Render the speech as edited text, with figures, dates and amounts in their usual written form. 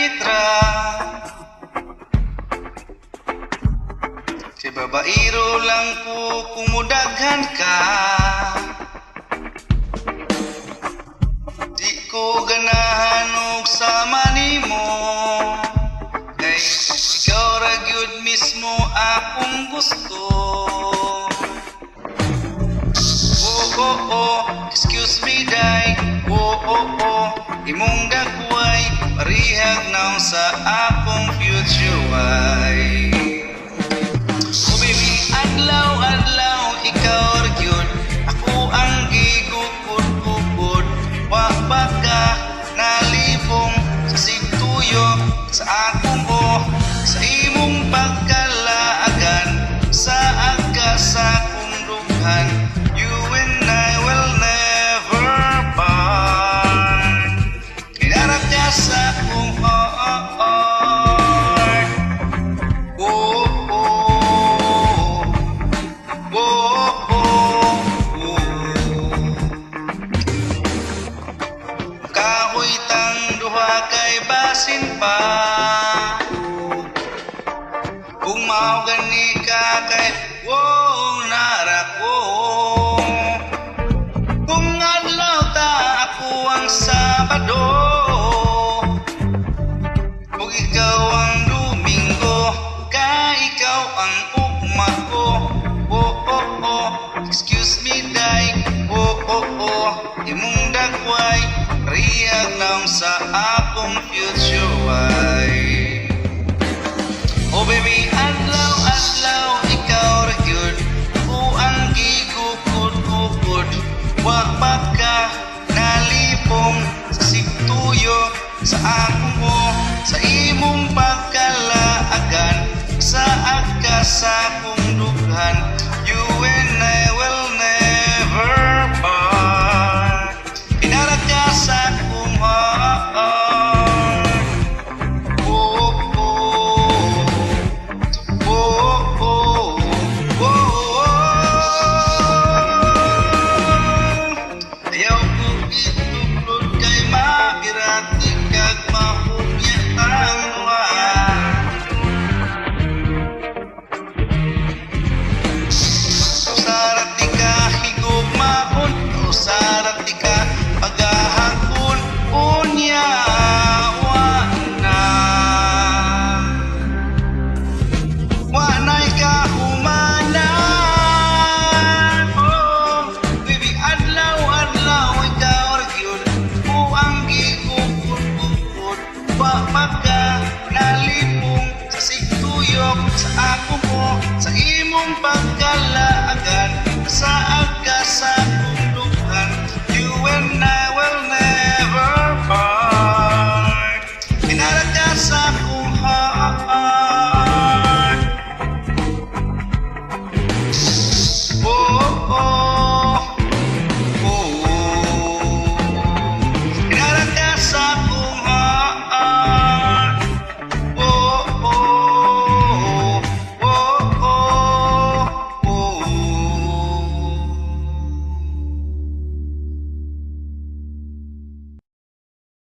litra. Kay babairo lang ko kumudaghan ka. Di ko ganahan og sama nimo. Kay ikaw ra gyud mismo akong gusto. Excuse me day. Imong dakway parihag naong sa akong future way. Oh baby, adlaw-adlaw ikaw ra gyud ako ang gigukod-ukod. Wa pa ka nalibong sa sigtuyo sa akong sa imong pagkalaagan sa aga sa akong dughan. You and I will never part. Kinarap ka sa akong heart. Oh, oh, oh, oh, oh. Kahoy tang duha kay basin pa. Kung mao gani ka kay wow narako. Kung adlaw ta ako ang Sabado, kung ikaw ang Domingo, ka ikaw ang ugma ko. Oh oh oh, excuse me day. Oh oh oh, imong dakway riyag naong sa akong future way. Oh baby, adlaw-adlaw ikaw ra gyud ako ang gigukod-ukod. Wa pa ka nalipong sa sigtuyo sa akong sa imong pagkalaagan sa aga sa akong dughan. You and I will never part. Pinarag ka sa akong heart. Oh, oh, oh, oh, oh, oh. Ayaw ko ituklod kay mabirati kag mahugya ang luha. Usarati ka higugmaon, usarati ka paghahakon, unya wanay kahumanan. Oh, baby, adlaw-adlaw ikaw ra gyud ako ang gigukod-ukod. Wa pa ka